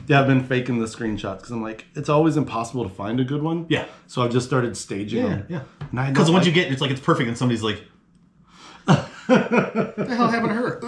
Yeah, I've been faking the screenshots because I'm like, it's always impossible to find a good one. Yeah. So I've just started staging them. Yeah. Because the ones you get, it's like it's perfect, and somebody's like, "What the hell happened to her?"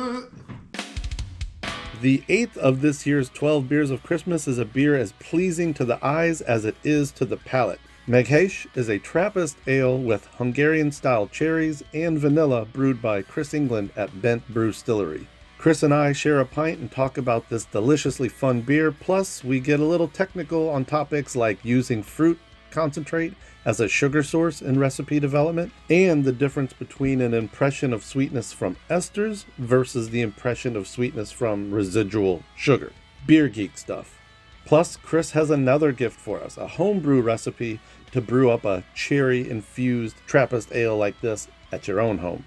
The 8th of this year's 12 Beers of Christmas is a beer as pleasing to the eyes as it is to the palate. Meghesh is a Trappist ale with Hungarian-style cherries and vanilla brewed by Chris England at Bent Brew Distillery. Chris and I share a pint and talk about this deliciously fun beer, plus we get a little technical on topics like using fruit concentrate as a sugar source in recipe development, and the difference between an impression of sweetness from esters versus the impression of sweetness from residual sugar. Beer geek stuff. Plus, Chris has another gift for us, a homebrew recipe to brew up a cherry-infused Trappist ale like this at your own home.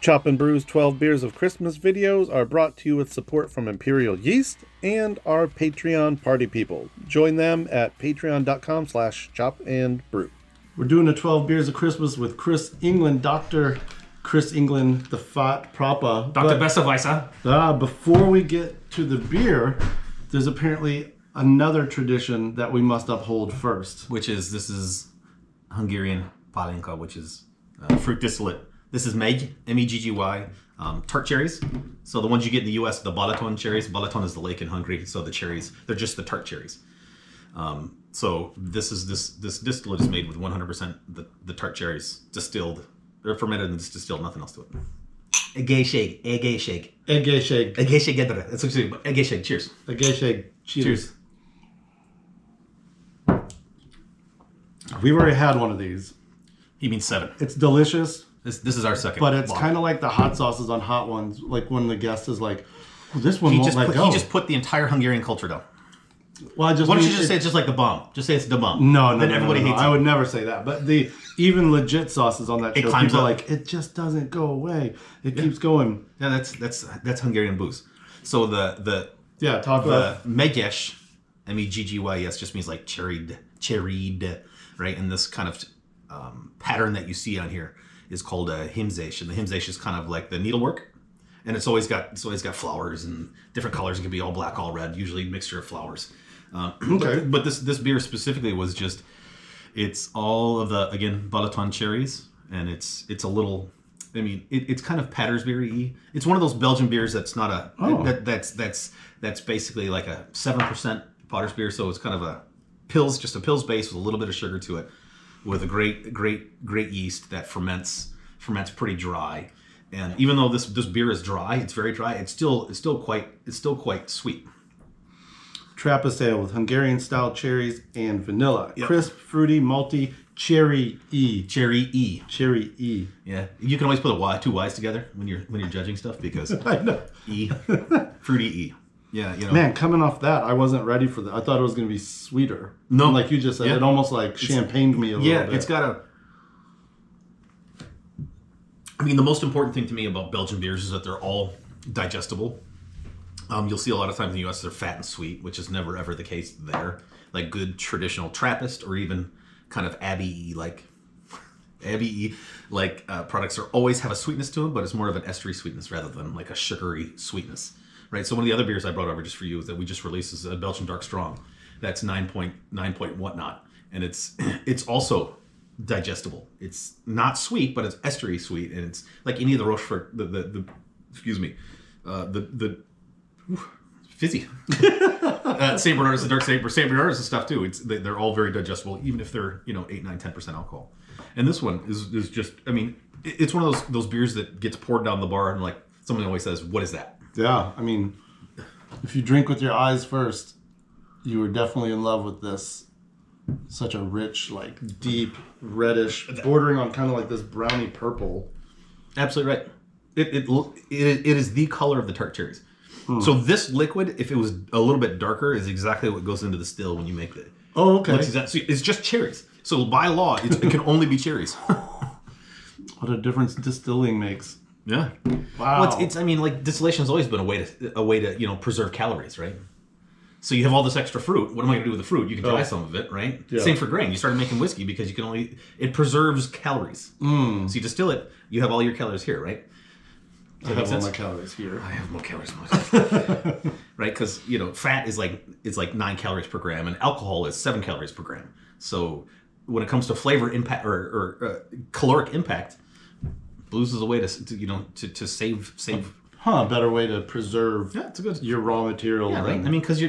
Chop and Brew's 12 Beers of Christmas videos are brought to you with support from Imperial Yeast and our Patreon party people. Join them at patreon.com/chopandbrew. We're doing a 12 Beers of Christmas with Chris England, Dr. Chris England, the Fat Propa. Dr. Besserwisser. Before we get to the beer, there's apparently another tradition that we must uphold first. This is Hungarian Palinka, which is fruit distillate. This is Meg, M-E-G-G-Y, tart cherries. So the ones you get in the U.S., the Balaton cherries. Balaton is the lake in Hungary, so the cherries, they're just the tart cherries. So this distillate is made with 100% the tart cherries distilled. They're fermented and distilled, nothing else to it. Egészség. That's what you say. Egészség. Cheers. Cheers. We've already had one of these. He means 7. It's delicious. This is our second. But it's kind of like the hot sauces on Hot Ones. Like when the guest is like, well, this one won't let go. He just put the entire Hungarian culture down. Well, Why don't you just say it's just like the bomb? Just say it's the bomb. No. Then everybody hates it. I would never say that. But the even legit sauces on that show, people are like, it just doesn't go away. It keeps going. Yeah, that's Hungarian booze. So the Meghesh, M-E-G-G-Y-S, just means like cherried, right? And this kind of pattern that you see on here is called a himzés, and the himzés is kind of like the needlework, and it's always got flowers and different colors. It can be all black, all red, usually a mixture of flowers. Okay. But this beer specifically was just, it's all of the, again, Balaton cherries, and it's a little, I mean, it's kind of Pattersberry-y. It's one of those Belgian beers that's not a that's basically like a 7% Potter's beer, so it's kind of a Pils base with a little bit of sugar to it, with a great yeast that ferments pretty dry. And even though this beer is dry, it's very dry. It's still quite sweet. Trappist ale with Hungarian style cherries and vanilla. Yep. Crisp, fruity, malty, cherry-y. Cherry-y. Yeah, you can always put two Y's together when you're judging stuff, because I know. Fruity E. Yeah, you know. Man, coming off that, I wasn't ready for that. I thought it was going to be sweeter. No, and like you just said, it almost like champagned me a little bit. Yeah, it's got a. I mean, the most important thing to me about Belgian beers is that they're all digestible. You'll see a lot of times in the U.S. they're fat and sweet, which is never ever the case there. Like good traditional Trappist or even kind of Abbey products are always have a sweetness to them, but it's more of an estery sweetness rather than like a sugary sweetness, right? So one of the other beers I brought over just for you that we just released is a Belgian Dark Strong. That's 9 point whatnot, and it's also digestible. It's not sweet, but it's estery sweet, and it's like any of the Rochefort, the fizzy. St. Bernardus and Dark St. Bernardus and stuff too. They're all very digestible, even if they're 8, 9, 10% alcohol. And this one is just, I mean, it's one of those beers that gets poured down the bar and like someone always says, "What is that?" Yeah, I mean, if you drink with your eyes first, you were definitely in love with this. Such a rich, like deep reddish, bordering on kind of like this browny purple. Absolutely right. It is the color of the tart cherries. So this liquid, if it was a little bit darker, is exactly what goes into the still when you make it. Oh, okay. So it's just cherries. So by law, it can only be cherries. What a difference distilling makes. Yeah. Wow. Well, it's I mean, like distillation has always been a way to preserve calories, right? So you have all this extra fruit. What am I going to do with the fruit? You can dry some of it, right? Yeah. Same for grain. You started making whiskey because it preserves calories. So you distill it, you have all your calories here, right? I have all my calories here. I have more calories myself. Right? right? Because fat is like 9 calories per gram, and alcohol is 7 calories per gram. So when it comes to flavor impact or caloric impact, booze is a way to save. Better way to preserve it's a good your raw material. Yeah, right. I mean, because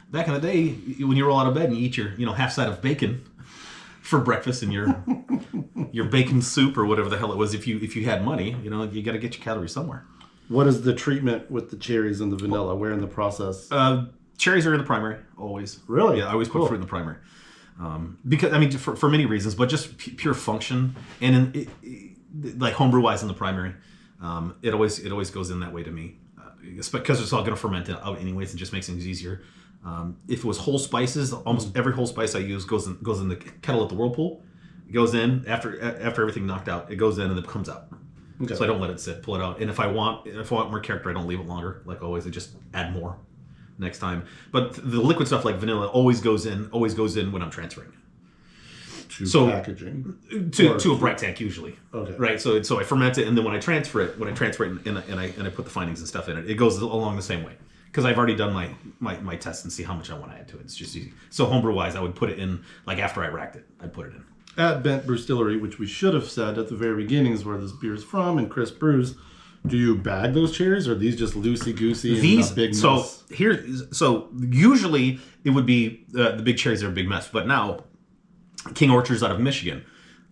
back in the day, when you roll out of bed and you eat your half side of bacon for breakfast and your bacon soup or whatever the hell it was, if you had money, you got to get your calories somewhere. What is the treatment with the cherries and the vanilla? Where in the process? Cherries are in the primary always. Really? Yeah, I always put fruit in the primary. Because I mean, for many reasons, but just pure function and like homebrew wise in the primary, it always goes in that way to me, because it's all going to ferment it out anyways and just makes things easier. If it was whole spices, almost every whole spice I use goes in the kettle at the whirlpool. It goes in after everything knocked out. It goes in and then comes out. Okay. So I don't let it sit, pull it out. And if I want more character, I don't leave it longer. Like always, I just add more next time. But the liquid stuff like vanilla always goes in when I'm transferring. Packaging to a bright tank usually. Okay. Right. So I ferment it, and then when I transfer it and I put the findings and stuff in it, it goes along the same way. Because I've already done my test and see how much I want to add to it. It's just easy. So homebrew wise, I would put it in like after I racked it. I'd put it in. At Bent Brewstillery, which we should have said at the very beginning is where this beer is from, and Chris brews. Do you bag those cherries, or are these just loosey goosey and a big mess? So usually it would be the big cherries are a big mess, but now King Orchards out of Michigan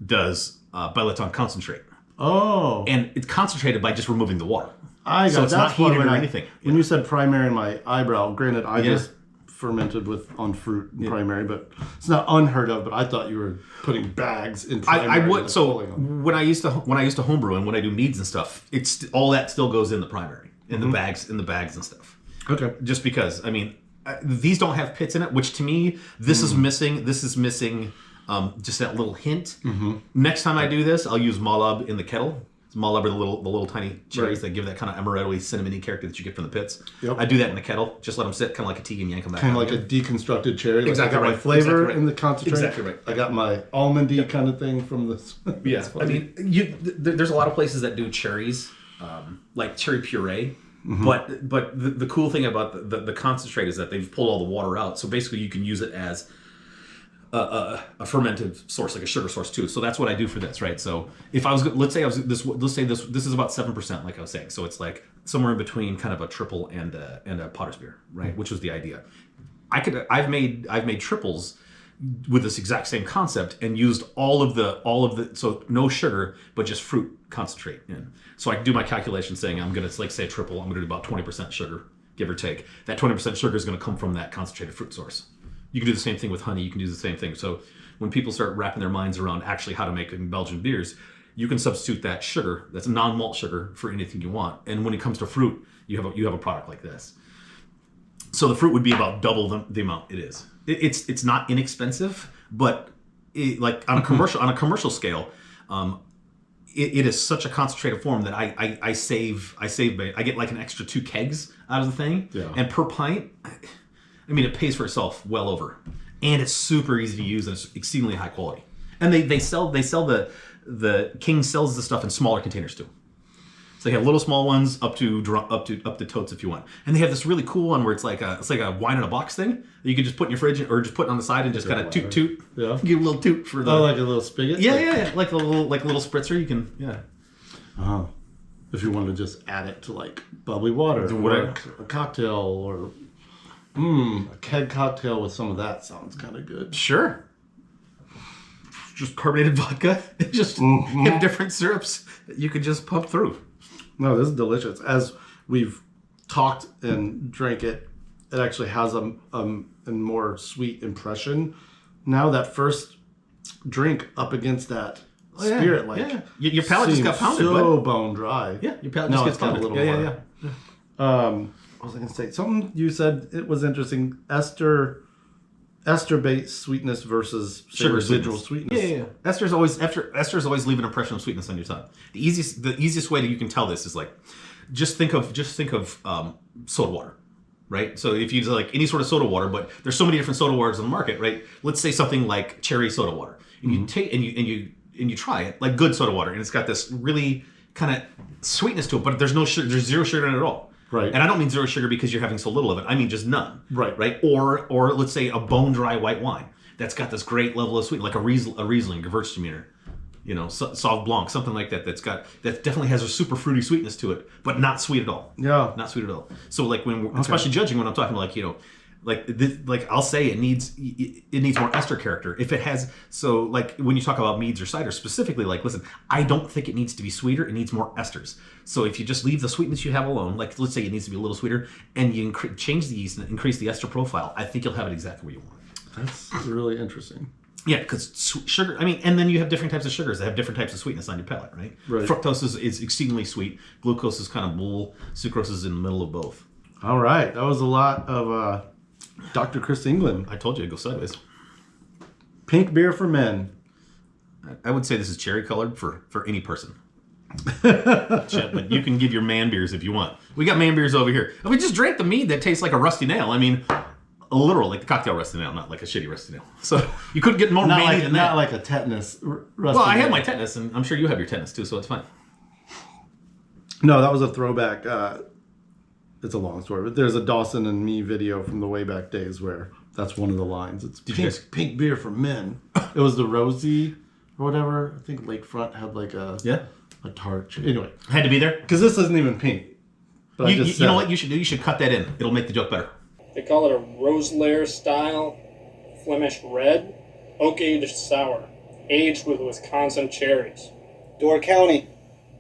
does Balaton concentrate. Oh, and it's concentrated by just removing the water. So it's not heated or anything. When you said primary in my eyebrow, granted, I just fermented on fruit in primary, but it's not unheard of. But I thought you were putting bags in primary. I would. So when I used to homebrew and when I do meads and stuff, it's all that still goes in the primary in the bags and stuff. Okay. Just because these don't have pits in it, which to me this is missing. This is missing just that little hint. Next time I do this, I'll use Malab in the kettle. Malab are the little tiny cherries that give that kind of amaretto-y, cinnamony character that you get from the pits. Yep. I do that in the kettle. Just let them sit, kind of like a tea, and yank them back. Kind of like a deconstructed cherry. Exactly I got right. my flavor in the concentrate. Exactly right. I got my almondy kind of thing from this. Yeah. I mean, there's a lot of places that do cherries, like cherry puree. But the cool thing about the concentrate is that they've pulled all the water out. So basically, you can use it as a fermented source, like a sugar source too. So that's what I do for this, right? So if I was, let's say this is about 7%, like I was saying. So it's like somewhere in between kind of a triple and a potter's beer, right? Which was the idea. I've made triples with this exact same concept and used all of the so no sugar but just fruit concentrate in. So I can do my calculation saying I'm gonna say a triple. I'm gonna do about 20% sugar, give or take. That 20% sugar is gonna come from that concentrated fruit source. You can do the same thing with honey. You can do the same thing. So when people start wrapping their minds around actually how to make Belgian beers, you can substitute that sugar, that's non-malt sugar, for anything you want. And when it comes to fruit, you have a product like this. So the fruit would be about double the amount it is. It's not inexpensive, but like on a commercial scale, it is such a concentrated form that I save. I get like an extra 2 kegs out of the thing, and per pint. I mean, it pays for itself well over, and it's super easy to use, and it's exceedingly high quality. And they sell the King sells the stuff in smaller containers too. So they have little small ones up to totes if you want, and they have this really cool one where it's like a wine in a box thing that you can just put in your fridge or just put on the side and just kind of toot. Yeah, give a little toot for the like a little spigot. Yeah, like a little spritzer. You can if you want to just add it to like bubbly water or a cocktail or. A keg cocktail with some of that sounds kind of good. Sure. Just carbonated vodka. Just have different syrups that you could just pump through. No, this is delicious. As we've talked and drank it, it actually has a more sweet impression. Now that first drink up against that spirit, your palate just got pounded. So bone dry. Yeah, your palate just gets pounded. A little more. What was I going to say? Something you said, it was interesting. Ester-based sweetness versus sugar residual sweetness. Yeah. Esters always leave an impression of sweetness on your tongue. The easiest way that you can tell this is like, just think of soda water, right? So if you like any sort of soda water, but there's so many different soda waters on the market, right? Let's say something like cherry soda water, and you take and you try it like good soda water, and it's got this really kind of sweetness to it, but there's zero sugar in it at all. Right. And I don't mean zero sugar because you're having so little of it. I mean just none. Right. Right. Or let's say a bone dry white wine that's got this great level of sweet, like a Riesling, Gewürztraminer, Sauv Blanc, something like that. That definitely has a super fruity sweetness to it, but not sweet at all. Yeah. Not sweet at all. So like especially judging when I'm talking like I'll say it needs more ester character. If it has, so like when you talk about meads or cider specifically, like listen, I don't think it needs to be sweeter. It needs more esters. So if you just leave the sweetness you have alone, like let's say it needs to be a little sweeter, and you change the yeast and increase the ester profile, I think you'll have it exactly where you want. That's really interesting. Yeah, because sugar. I mean, and then you have different types of sugars that have different types of sweetness on your palate, right? Right. Fructose is exceedingly sweet. Glucose is kind of bull. Sucrose is in the middle of both. All right, that was a lot of Dr. Chris England. I told you to go sideways. Pink beer for men. I would say this is cherry colored for any person. But you can give your man beers if you want. We got man beers over here. And we just drank the mead that tastes like a rusty nail. I mean, a literal, like the cocktail rusty nail, not like a shitty rusty nail. So you couldn't get more manny than that. Not like a tetanus rusty Well, I nail. have my tetanus, and I'm sure you have your tetanus too, so it's fine. No, that was a throwback. It's a long story, but there's a Dawson and Me video from the way back days where that's one of the lines. It's pink beer for men. It was the Rosie or whatever. I think Lakefront had like a tart. Anyway, Had to be there. because this isn't even pink. But You know what you should do? You should cut that in. It'll make the joke better. They call it a Roselair style Flemish red, oak aged sour, aged with Wisconsin cherries. Door County.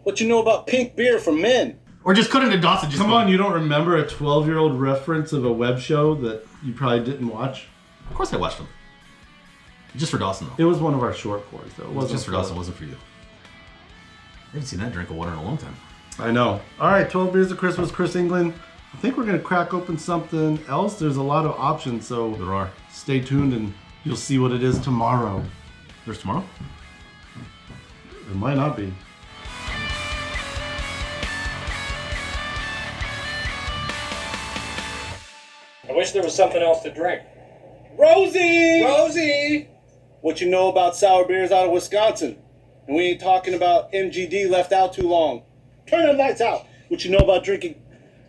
What you know about pink beer for men? Or just cut into Dawson. Come on, you don't remember a 12-year-old reference of a web show that you probably didn't watch? Of course I watched them. Just for Dawson, though. It was one of our short course, though. It It was wasn't just for Dawson, it wasn't for you. I haven't seen that drink of water in a long time. I know. All right, 12 Beers of Christmas, Chris England. I think we're going to crack open something else. There's a lot of options, so There are. stay tuned and you'll see what it is tomorrow. There's tomorrow? It might not be. I wish there was something else to drink. Rosie! Rosie! What you know about sour beers out of Wisconsin? And we ain't talking about MGD left out too long. Turn them lights out. What you know about drinking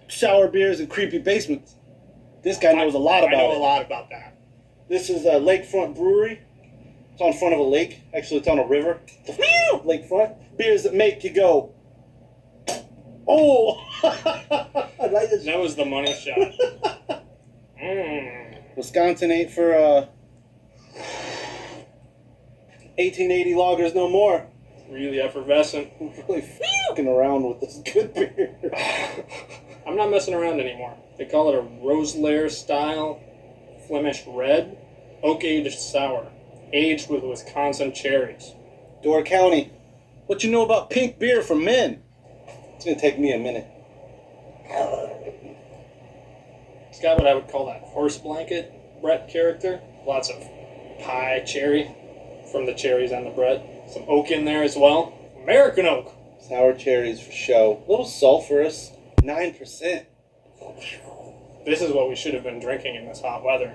sour beers in creepy basements? This guy knows a lot about I know it. a lot about that. This is a Lakefront Brewery. It's on front of a lake. Actually, it's on a river. It's a lakefront. Beers that make you go, oh! I like this. That was the money shot. Wisconsin ain't for 1880 loggers no more. Really effervescent. Really fucking around with this good beer. I'm not messing around anymore. They call it a Roselair style Flemish red, oak aged sour, aged with Wisconsin cherries. Door County. What you know about pink beer for men? It's gonna take me a minute. It's got what I would call that horse blanket Brett character. Lots of pie cherry from the cherries on the bread. Some oak in there as well. American oak. Sour cherries for show. A little sulfurous. 9%. This is what we should have been drinking in this hot weather.